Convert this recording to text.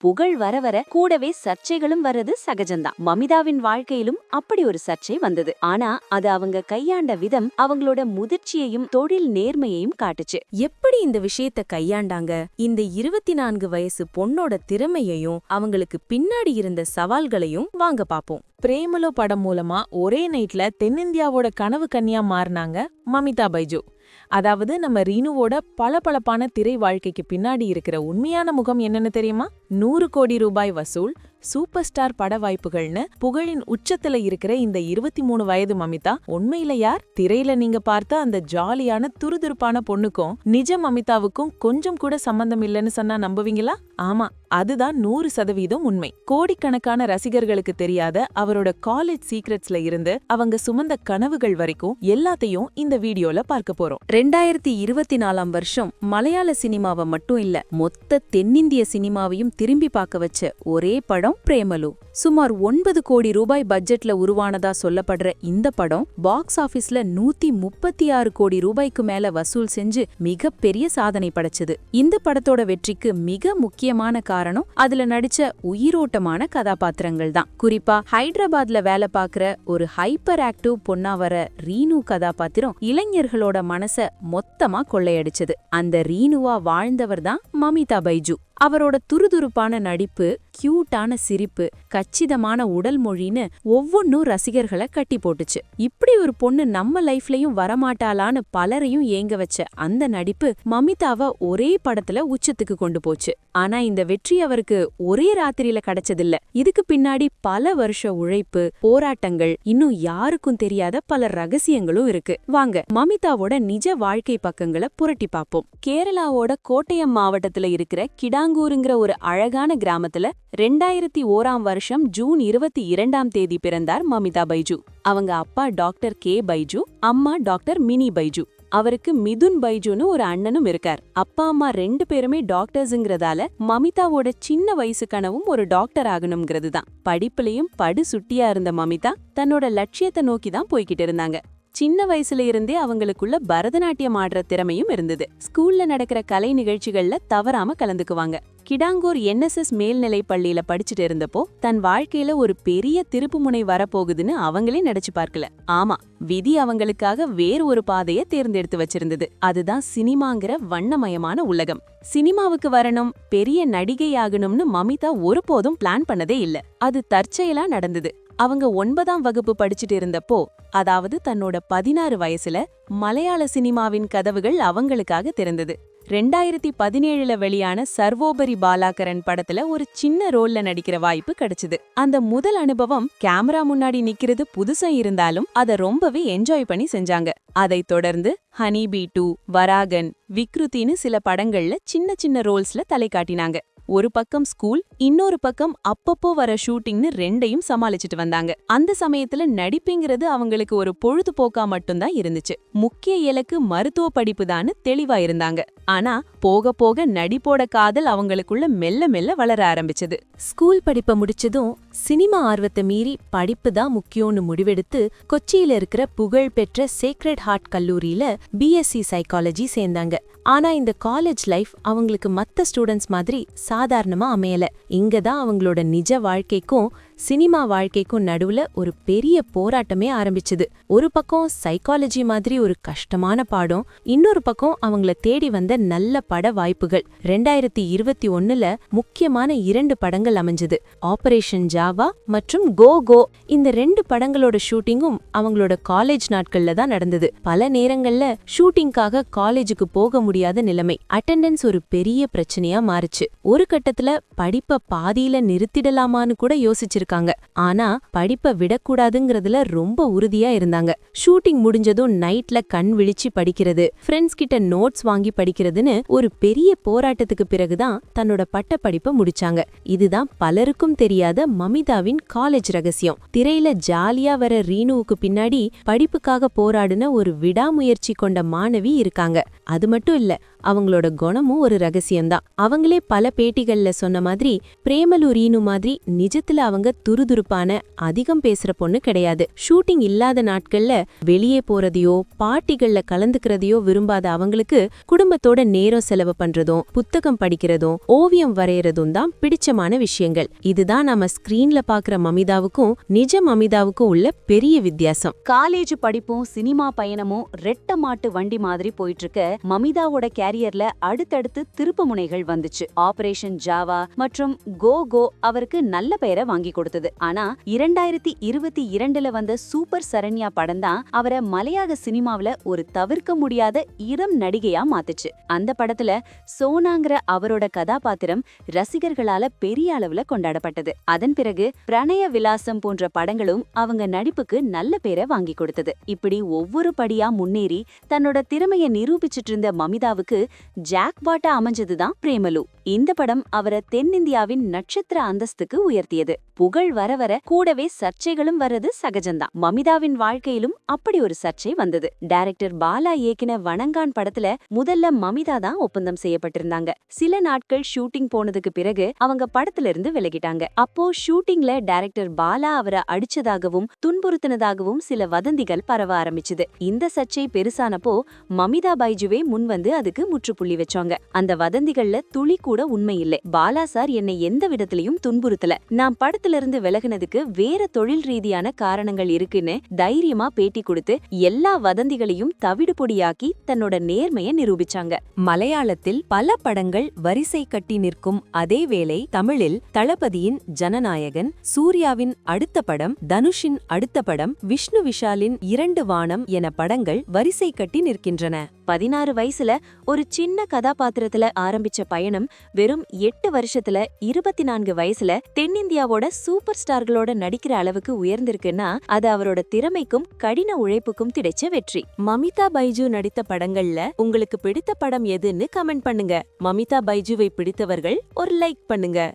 புகழ் வர வர கூடவே சர்ச்சைகளும் வர்றது சகஜம்தான். மமிதாவின் வாழ்க்கையிலும் அப்படி ஒரு சர்ச்சை வந்தது. ஆனா அது அவங்க கையாண்ட விதம் அவங்களோட முதிர்ச்சியையும் தொழில் நேர்மையையும் காட்டுச்சு. எப்படி இந்த விஷயத்த கையாண்டாங்க? இந்த 24 வயசு பொண்ணோட திறமையையும் அவங்களுக்கு பின்னாடி இருந்த சவால்களையும் வாங்க பாப்போம். பிரேமலோ படம் மூலமா ஒரே நைட்ல தென்னிந்தியாவோட கனவு கன்னியா மாறினாங்க மமிதா பைஜு. அதாவது நம்ம ரீனுவோட பளபளப்பான திரை வாழ்க்கைக்கு பின்னாடி இருக்கிற உண்மையான முகம் என்னன்னு தெரியுமா? 100 கோடி ரூபாய் வசூல், சூப்பர் ஸ்டார் பட வாய்ப்புகள்னு புகழின் உச்சத்துல இருக்கிற இந்த 23 வயது மமிதா உண்மையில யார்? திரையில நீங்க பார்த்த அந்த ஜாலியான துருதுருப்பான பொண்ணுக்கும் நிஜ மமிதாவுக்கும் கொஞ்சம் கூட சம்பந்தம் இல்லைன்னு சொன்னா நம்புவீங்களா? ஆமா, அதுதான் 100% உண்மை. கோடிக்கணக்கான ரசிகர்களுக்கு தெரியாத அவரோட காலேஜ் சீக்ரெட்ஸ்ல இருந்து அவங்க சுமந்த கனவுகள் வரைக்கும் எல்லாத்தையும் இந்த வீடியோல பார்க்க போறோம். 2024 வருஷம் மலையாள சினிமாவை மட்டும் இல்ல, மொத்த தென்னிந்திய சினிமாவையும் திரும்பி பார்க்க வச்ச ஒரே படம் பிரேமலு. சுமார் 9 கோடி ரூபாய் பட்ஜெட்ல உருவானதா சொல்லப்படுற இந்த படம் பாக்ஸ் ஆபீஸ்ல 136 கோடி ரூபாய்க்கு மேல வசூல் செஞ்சு மிகப்பெரிய சாதனை படைச்சது. இந்த படத்தோட வெற்றிக்கு மிக முக்கியமான காரணம் அதுல நடிச்ச உயிரோட்டமான கதாபாத்திரங்கள் தான். குறிப்பா ஹைதராபாத்ல வேலை பார்க்கிற ஒரு ஹைப்பர் ஆக்டிவ் பொண்ணா வர ரீனு கதாபாத்திரம் இளைஞர்களோட மனச மொத்தமா கொள்ளையடிச்சது. அந்த ரீனுவா வாழ்ந்தவர் தான் மமிதா பைஜு. அவரோட துருதுருப்பான நடிப்பு, கியூட்டான சிரிப்பு, கச்சிதமான உடல் மொழின்னு ஒவ்வொன்னும் ரசிகர்களை கட்டி போட்டுச்சு. இப்படி ஒரு பொண்ணு நம்ம லைஃப்லயும் வரமாட்டாளான்னு பலரையும் ஏங்க வச்ச அந்த நடிப்பு மமிதாவ ஒரே படத்துல உச்சத்துக்கு கொண்டு போச்சு. ஆனா இந்த வெற்றி அவருக்கு ஒரே ராத்திரியில கிடைச்சதில்ல. இதுக்கு பின்னாடி பல வருஷ உழைப்பு, போராட்டங்கள், இன்னும் யாருக்கும் தெரியாத பல ரகசியங்களும் இருக்கு. வாங்க மமிதாவோட நிஜ வாழ்க்கை பக்கங்களை புரட்டி பாப்போம். கேரளாவோட கோட்டயம் மாவட்டத்துல இருக்கிற கிடாங்கூருங்கிற ஒரு அழகான கிராமத்துல 2001 வருஷம் ஜூன் 22 தேதி பிறந்தார் மமிதா பைஜு. அவங்க அப்பா டாக்டர் கே பைஜு, அம்மா டாக்டர் மினி பைஜு. அவருக்கு மிதுன் பைஜுன்னு ஒரு அண்ணனும் இருக்கார். அப்பா அம்மா 2 பேருமே டாக்டர்ஸுங்கிறதால மமிதாவோட சின்ன வயசு கனவும் ஒரு டாக்டர் ஆகணும்ங்கிறது தான். படிப்புலயும் படு சுட்டியா இருந்த மமிதா தன்னோட லட்சியத்தை நோக்கி தான் போய்கிட்டு இருந்தாங்க. சின்ன வயசுல இருந்தே அவங்களுக்குள்ள பரதநாட்டியம் ஆடுற திறமையும் இருந்தது. ஸ்கூல்ல நடக்கிற கலை நிகழ்ச்சிகள்ல தவறாம கலந்துக்குவாங்க. கிடாங்கூர் NSS மேல்நிலை பள்ளியில படிச்சுட்டு இருந்தப்போ தன் வாழ்க்கையில ஒரு பெரிய திருப்புமுனை வரப்போகுதுன்னு அவங்களே நினைச்சு பார்க்கல. ஆமா, விதி அவங்களுக்காக வேறு ஒரு பாதைய தேர்ந்தெடுத்து வச்சிருந்தது. அதுதான் சினிமாங்கிற வண்ணமயமான உலகம். சினிமாவுக்கு வரணும், பெரிய நடிகை ஆகணும்னு மமிதா ஒருபோதும் பிளான் பண்ணதே இல்ல. அது தற்செயலா நடந்தது. அவங்க 9ஆம் வகுப்பு படிச்சுட்டு இருந்தப்போ, அதாவது தன்னோட 16 வயசுல மலையாள சினிமாவின் கதவுகள் அவங்களுக்காக திறந்தது. 2017 வெளியான சர்வோபரி பாலாகரன் படத்துல ஒரு சின்ன ரோல்ல நடிக்கிற வாய்ப்பு கிடைச்சது. அந்த முதல் அனுபவம் கேமரா முன்னாடி நிக்கிறது புதுசா இருந்தாலும் அத ரொம்பவே என்ஜாய் பண்ணி செஞ்சாங்க. அதைத் தொடர்ந்து ஹனிபி 2, வராகன், விக்ருத்தின்னு சில படங்கள்ல சின்ன சின்ன ரோல்ஸ்ல தலை காட்டினாங்க. ஒரு பக்கம் ஸ்கூல், இன்னொரு பக்கம் அப்பப்போ வர ஷூட்டிங்னு 2யும் சமாளிச்சுட்டு வந்தாங்க. அந்த சமயத்துல நடிப்புங்கிறது அவங்களுக்கு ஒரு பொழுதுபோக்கா மட்டும்தான் இருந்துச்சு. முக்கிய இலக்கு மருத்துவ படிப்பு தான்னு தெளிவா இருந்தாங்க. ஆனா போக போக நடிப்போட காதல் அவங்களுக்குள்ள மெல்ல மெல்ல வளர ஆரம்பிச்சது. ஸ்கூல் படிப்பை முடிச்சதும் சினிமா ஆர்வத்தை மீறி படிப்பு தான் முக்கியம்னு முடிவெடுத்து கொச்சியில இருக்கிற புகழ்பெற்ற சேக்ரெட் ஹார்ட் கல்லூரியில BSc சைக்காலஜி சேர்ந்தாங்க. ஆனா இந்த காலேஜ் லைஃப் அவங்களுக்கு மத்த ஸ்டூடெண்ட்ஸ் மாதிரி சாதாரணமா அமையல. இங்கதான் அவங்களோட நிஜ வாழ்க்கைக்கும் சினிமா வாழ்க்கைக்கும் நடுவுல ஒரு பெரிய போராட்டமே ஆரம்பிச்சது. ஒரு பக்கம் சைக்காலஜி மாதிரி ஒரு கஷ்டமான பாடம், இன்னொரு பக்கம் அவங்கள தேடி வந்த நல்ல பட வாய்ப்புகள். 2021ல முக்கியமான 2 படங்கள் அமைஞ்சது. ஆபரேஷன் ஜாவா மற்றும் கோ கோ. இந்த 2 படங்களோட ஷூட்டிங்கும் அவங்களோட காலேஜ் நாட்கள்ல தான் நடந்தது. பல நேரங்கள்ல ஷூட்டிங்காக காலேஜுக்கு போக முடியாத நிலைமை. அட்டெண்டன்ஸ் ஒரு பெரிய பிரச்சனையா மாறுச்சு. ஒரு கட்டத்துல படிப்ப பாதியில நிறுத்திடலாமான்னு கூட யோசிச்சிருக்காங்க. ஆனா படிப்பை விடக்கூடாதுங்கிறதுல ரொம்ப உறுதியா இருந்தாங்க. ஷூட்டிங் முடிஞ்சதும் நைட்ல கண் விழிச்சு படிக்கிறது, ஃப்ரெண்ட்ஸ் கிட்ட நோட்ஸ் வாங்கி படிக்கிறதுன்னு ஒரு பெரிய போராட்டத்துக்கு பிறகுதான் தன்னோட பட்ட படிப்பை முடிச்சாங்க. இதுதான் பலருக்கும் தெரியாத மமிதாவின் காலேஜ் ரகசியம். திரையில ஜாலியா வர ரீனுவுக்கு பின்னாடி படிப்புக்காக போராடின ஒரு விடாமுயற்சி கொண்ட மாணவி இருக்காங்க. அது மட்டும் இல்ல, அவங்களோட குணமும் ஒரு ரகசியம்தான். அவங்களே பல பேட்டிகள்ல சொன்ன மாதிரி பிரேமலு ரீனு மாதிரி நிஜத்துல அவங்க துருதுருப்பான அதிகம் பேசுற பொண்ணு கிடையாது. ஷூட்டிங் இல்லாத நாட்கள்ல வெளியே போறதையோ பார்ட்டிகள்ல கலந்துக்கிறதையோ விரும்பாத அவங்களுக்கு குடும்பத்தோட நேரம் செலவு பண்றதும் புத்தகம் படிக்கிறதும் ஓவியம் வரையறதும் தான் பிடிச்சமான விஷயங்கள். இதுதான் நம்ம ஸ்கிரீன்ல பாக்குற மமிதாவுக்கும் நிஜ மமிதாவுக்கும் உள்ள பெரிய வித்தியாசம். காலேஜ் படிப்பும் சினிமா பயணமும் ரெட்ட மாட்டு வண்டி மாதிரி போயிட்டு இருக்க மமிதாவோட கேரியர்ல அடுத்தடுத்து திருப்பு முனைகள் வந்துச்சு. ஆபரேஷன் ஜாவா மற்றும் கோ கோ அவருக்கு நல்ல பெயரை வாங்கி கொடுத்தது. ஆனா 2022ல வந்த சூப்பர் சரண்யா படம் தான் அவரை மலையாள சினிமாவில ஒரு தவிர்க்க முடியாத இளம் நடிகையா மாத்துச்சு. அந்த படத்துல சோனாங்கிற அவரோட கதாபாத்திரம் ரசிகர்களால பெரிய அளவுல கொண்டாடப்பட்டது. அதன் பிறகு பிரணய விலாசம் போன்ற படங்களும் அவங்க நடிப்புக்கு நல்ல பேரை வாங்கி கொடுத்தது. இப்படி ஒவ்வொரு படியா முன்னேறி தன்னோட திறமைய நிரூபிச்சிட்டு இருந்த மமிதாவுக்கு ஜாக்பாட்டா அமைஞ்சதுதான் பிரேமலு. இந்த படம் அவரை தென்னிந்தியாவின் நட்சத்திர அந்தஸ்துக்கு உயர்த்தியது. புகழ் வர வர கூடவே சர்ச்சைகளும் வர்றது சகஜம்தான். மமிதாவின் வாழ்க்கையிலும் அப்படி ஒரு சர்ச்சை வந்தது. டைரக்டர் பாலா இயக்கின வணங்கான் படத்துல முதல்ல மமிதா தான் ஒப்பந்தம் செய்யப்பட்டிருந்தாங்க. சில நாட்கள் ஷூட்டிங் போனதுக்கு பிறகு அவங்க படத்துல இருந்து விலகிட்டாங்க. அப்போ ஷூட்டிங்ல டைரக்டர் பாலா அவரை அடிச்சதாகவும் துன்புறுத்தினதாகவும் சில வதந்திகள் பரவ ஆரம்பிச்சுது. இந்த சர்ச்சை பெருசானப்போ மமிதா பைஜுவே முன்வந்து அதுக்கு முற்றுப்புள்ளி வச்சாங்க. அந்த வதந்திகள்ல துளி கூட உண்மை இல்லை. பாலா சார் என்னை எந்த விதத்திலையும் துன்புறுத்தல, நான் படத்துல இருந்து விலகினதுக்கு வேற தொழில் ரீதியான காரணங்கள் இருக்குன்னு தைரியமா பேட்டி கொடுத்து எல்லா வதந்திகளையும் தவிடு பொடியாக்கி தன்னோட நேர்மைய நிரூபிச்சாங்க. மலையாளத்தில் பல படங்கள் வரிசை கட்டி நிற்கும் அதேவேளை தமிழில் தளபதியின் ஜனநாயகன், சூர்யாவின் அடுத்த படம், தனுஷின் அடுத்த படம், விஷ்ணு விஷாலின் 2 வானம் என படங்கள் வரிசை கட்டி நிற்கின்றன. 16 வயசுல ஒரு சின்ன கதாபாத்திரத்துல ஆரம்பிச்ச பயணம் வெறும் 8 வருஷத்துல 24 வயசுல தென்னிந்தியாவோட சூப்பர் ஸ்டார்களோட நடிக்கிற அளவுக்கு உயர்ந்திருக்குன்னா அது அவரோட திறமைக்கும் கடின உழைப்புக்கும் கிடைச்ச வெற்றி. மமிதா பைஜு நடித்த படங்கள்ல உங்களுக்கு பிடித்த படம் எதுன்னு கமெண்ட் பண்ணுங்க. மமிதா பைஜுவை பிடித்தவர்கள் ஒரு லைக் பண்ணுங்க.